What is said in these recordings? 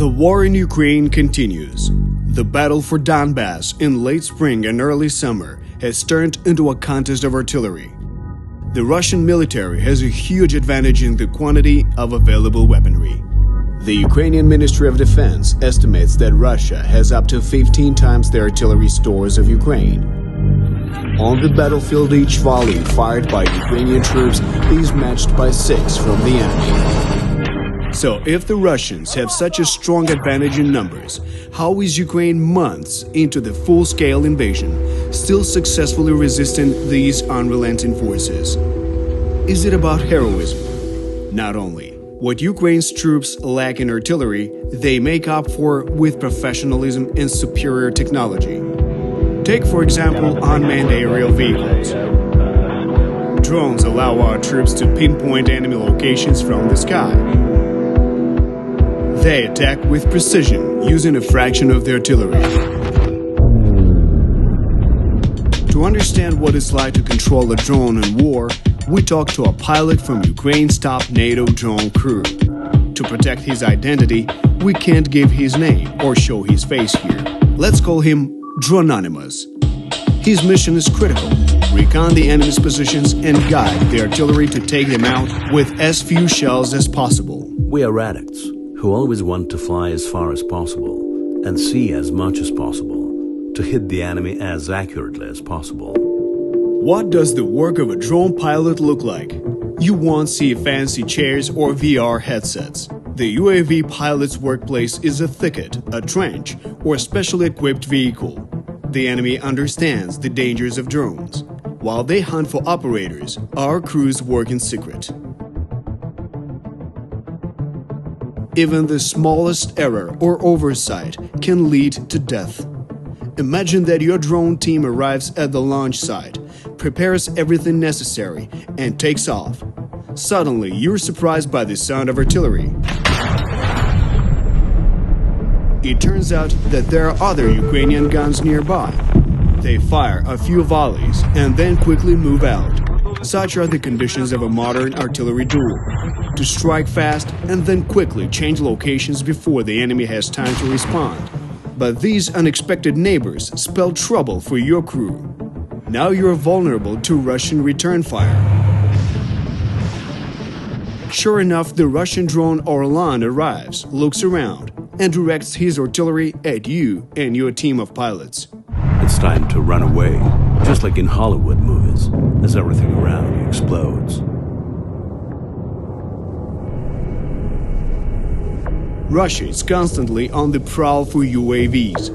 The war in Ukraine continues. The battle for Donbass in late spring and early summer has turned into a contest of artillery. The Russian military has a huge advantage in the quantity of available weaponry. The Ukrainian Ministry of Defense estimates that Russia has up to 15 times the artillery stores of Ukraine. On the battlefield, each volley fired by Ukrainian troops is matched by 6 from the enemy. So, if the Russians have such a strong advantage in numbers, how is Ukraine months into the full-scale invasion still successfully resisting these unrelenting forces? Is it about heroism? Not only. What Ukraine's troops lack in artillery, they make up for with professionalism and superior technology. Take, for example, unmanned aerial vehicles. Drones allow our troops to pinpoint enemy locations from the sky. They attack with precision, using a fraction of the artillery. To understand what it's like to control a drone in war, we talked to a pilot from Ukraine's top NATO drone crew. To protect his identity, we can't give his name or show his face here. Let's call him Drononymous. His mission is critical: recon the enemy's positions and guide the artillery to take them out with as few shells as possible. We are addicts who always want to fly as far as possible and see as much as possible to hit the enemy as accurately as possible. What does the work of a drone pilot look like? You won't see fancy chairs or VR headsets. The UAV pilot's workplace is a thicket, a trench, or specially equipped vehicle. The enemy understands the dangers of drones. While they hunt for operators, our crews work in secret. Even the smallest error or oversight can lead to death. Imagine that your drone team arrives at the launch site, prepares everything necessary, and takes off. Suddenly, you're surprised by the sound of artillery. It turns out that there are other Ukrainian guns nearby. They fire a few volleys and then quickly move out. Such are the conditions of a modern artillery duel: to strike fast and then quickly change locations before the enemy has time to respond. But these unexpected neighbors spell trouble for your crew. Now you're vulnerable to Russian return fire. Sure enough, the Russian drone Orlan arrives, looks around, and directs his artillery at you and your team of pilots. It's time to run away, just like in Hollywood movies, as everything around you explodes. Russia is constantly on the prowl for UAVs.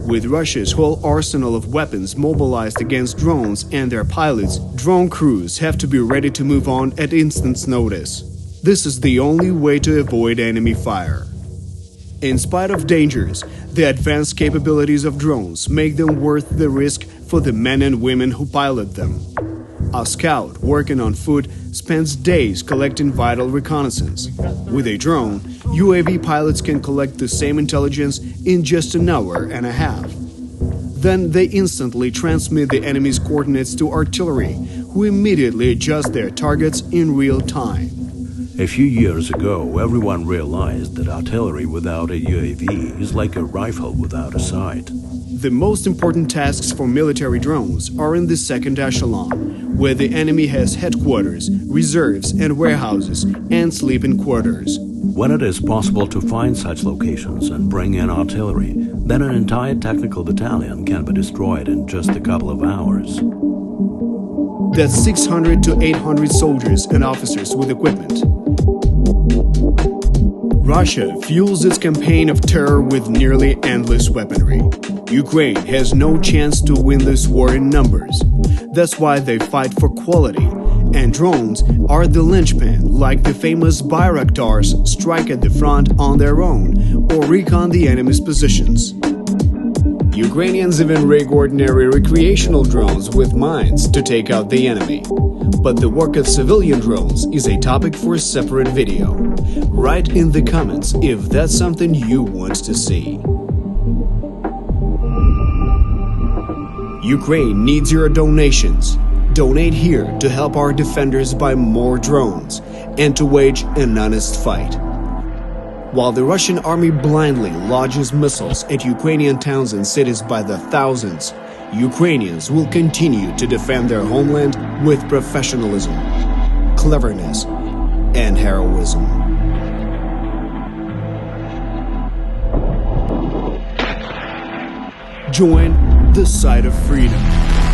With Russia's whole arsenal of weapons mobilized against drones and their pilots, drone crews have to be ready to move on at instant's notice. This is the only way to avoid enemy fire. In spite of dangers, the advanced capabilities of drones make them worth the risk for the men and women who pilot them. A scout working on foot spends days collecting vital reconnaissance. With a drone, UAV pilots can collect the same intelligence in just an hour and a half. Then they instantly transmit the enemy's coordinates to artillery, who immediately adjust their targets in real time. A few years ago, everyone realized that artillery without a UAV is like a rifle without a sight. The most important tasks for military drones are in the second echelon, where the enemy has headquarters, reserves and warehouses, and sleeping quarters. When it is possible to find such locations and bring in artillery, then an entire technical battalion can be destroyed in just a couple of hours. That's 600 to 800 soldiers and officers with equipment. Russia fuels its campaign of terror with nearly endless weaponry. Ukraine has no chance to win this war in numbers. That's why they fight for quality. And drones are the linchpin, like the famous Bayraktars strike at the front on their own or recon the enemy's positions. Ukrainians even rig ordinary recreational drones with mines to take out the enemy. But the work of civilian drones is a topic for a separate video. Write in the comments if that's something you want to see. Ukraine needs your donations. Donate here to help our defenders buy more drones and to wage an honest fight. While the Russian army blindly launches missiles at Ukrainian towns and cities by the thousands, Ukrainians will continue to defend their homeland with professionalism, cleverness, and heroism. Join the side of freedom.